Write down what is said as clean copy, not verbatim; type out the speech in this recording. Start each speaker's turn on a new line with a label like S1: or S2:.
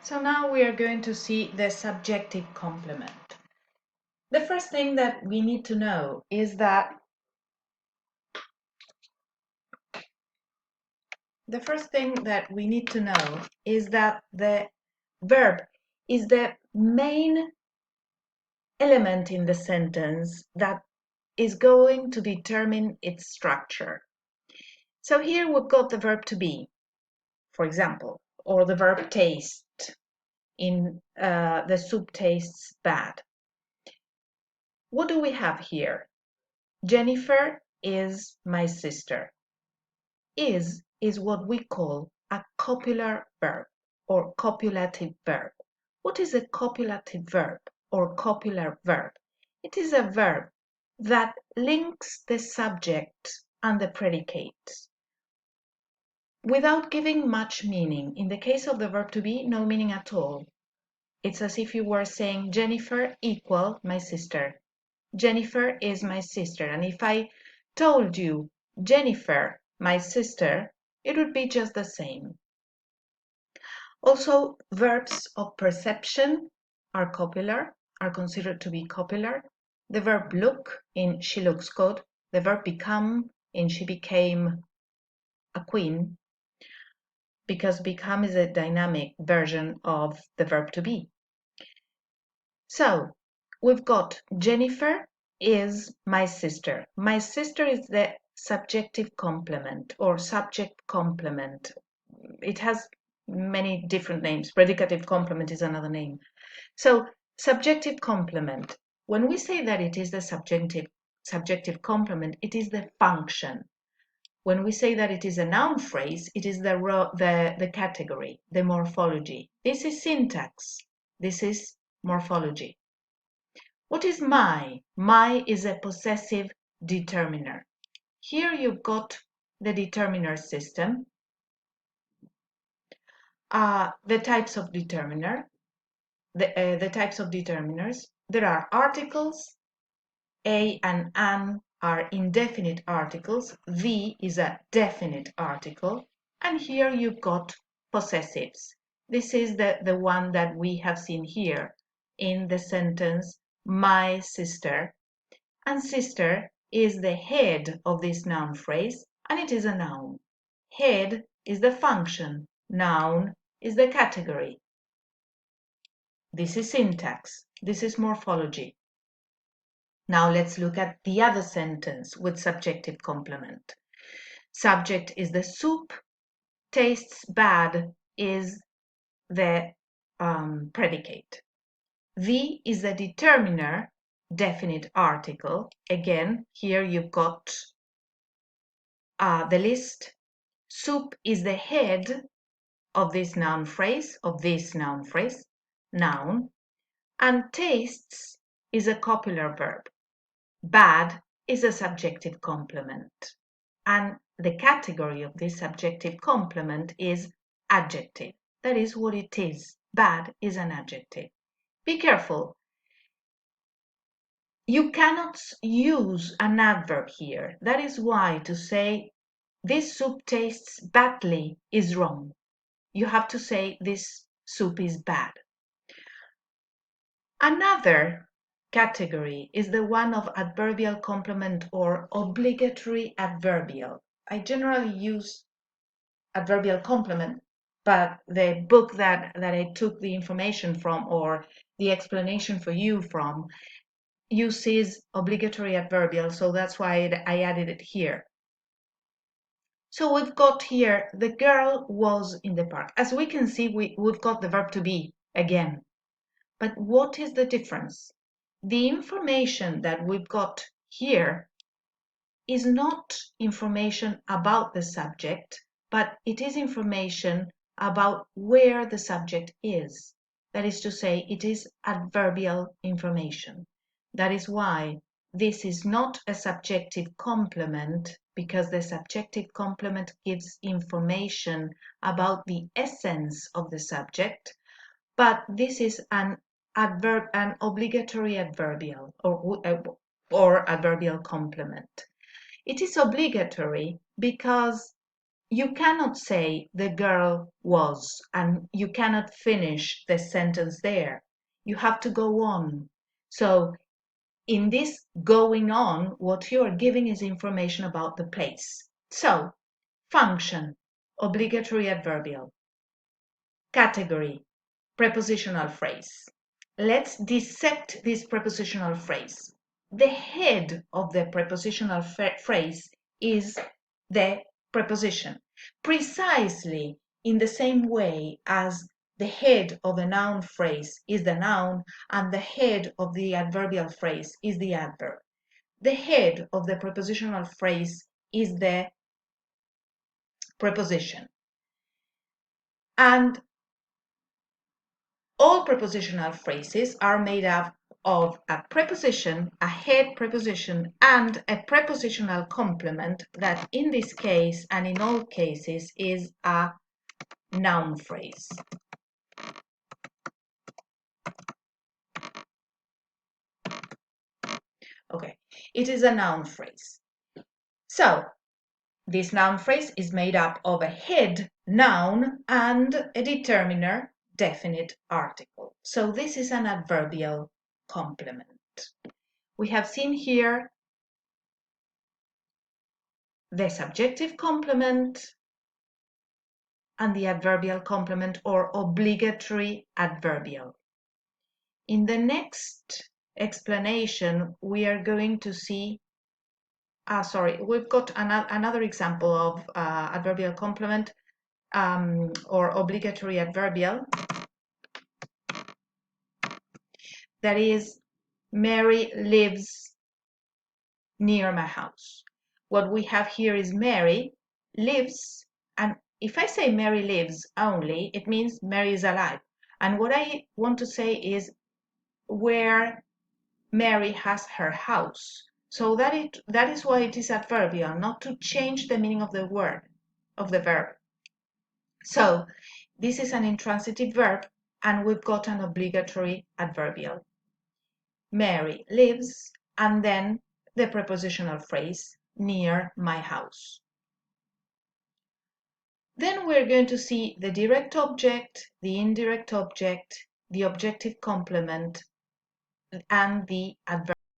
S1: So now we are going to see the subjective complement. The first thing that we need to know is that the verb is the main element in the sentence that is going to determine its structure. So here we've got the verb to be, for example, or the verb taste in the soup tastes bad. What do we have here? Jennifer is my sister. Is what we call a copular verb or copulative verb. What is a copulative verb or copular verb? It is a verb that links the subject and the predicate without giving much meaning. In the case of the verb to be, no meaning at all. It's as if you were saying Jennifer equal my sister. Jennifer is my sister. And if I told you Jennifer, my sister, it would be just the same. Also, verbs of perception are copular, are considered to be copular. The verb look in she looks good. The verb become in she became a queen, because become is a dynamic version of the verb to be. So we've got Jennifer is my sister. My sister is the subjective complement or subject complement. It has many different names. Predicative complement is another name. So subjective complement, when we say that it is the subjective complement, it is the function. When we say that it is a noun phrase, it is the category, the morphology. This is syntax. This is morphology. What is my? My is a possessive determiner. Here you've got the determiner system. The types of determiner, the types of determiners. There are articles. A and an are indefinite articles. The is a definite article. And here you've got possessives. This is the one that we have seen here in the sentence, my sister. And sister is the head of this noun phrase, and it is a noun. Head is the function. Noun is the category. This is syntax. This is morphology. Now let's look at the other sentence with subjective complement. Subject is the soup, tastes bad is the predicate. The is the determiner, definite article. Again, here you've got the list. Soup is the head of this noun phrase, noun. And tastes is a copular verb. Bad is a subjective complement. And the category of this subjective complement is adjective. That is what it is. Bad is an adjective. Be careful. You cannot use an adverb here. That is why to say this soup tastes badly is wrong. You have to say this soup is bad. Another category is the one of adverbial complement or obligatory adverbial. I generally use adverbial complement, but the book that I took the information from or the explanation for you from uses obligatory adverbial, so that's why I added it here. So we've got here, the girl was in the park. As we can see, we've got the verb to be again. But what is the difference? The information that we've got here is not information about the subject, but it is information about where the subject is. That is to say, it is adverbial information. That is why this is not a subjective complement, because the subjective complement gives information about the essence of the subject, but this is an obligatory adverbial or adverbial complement. It is obligatory because You cannot say the girl was, and you cannot finish the sentence there. You have to go on. So in this going on, what you are giving is information about the place. So, function, obligatory adverbial. Category, prepositional phrase. Let's dissect this prepositional phrase. The head of the prepositional phrase is the preposition, precisely in the same way as the head of a noun phrase is the noun and the head of the adverbial phrase is the adverb. The head of the prepositional phrase is the preposition. And all prepositional phrases are made up of a preposition, a head preposition, and a prepositional complement that in this case and in all cases is a noun phrase. Okay, it is a noun phrase. So, this noun phrase is made up of a head, noun, and a determiner, definite article. So this is an adverbial complement. We have seen here the subjective complement and the adverbial complement or obligatory adverbial. In the next explanation, we are going to see, we've got another example of adverbial complement or obligatory adverbial. That is, Mary lives near my house. What we have here is Mary lives, and if I say Mary lives only, it means Mary is alive. And what I want to say is where Mary has her house. So that is why it is adverbial, not to change the meaning of the word, of the verb. So this is an intransitive verb, and we've got an obligatory adverbial. Mary lives, and then the prepositional phrase, near my house. Then we're going to see the direct object, the indirect object, the objective complement, and the adverb.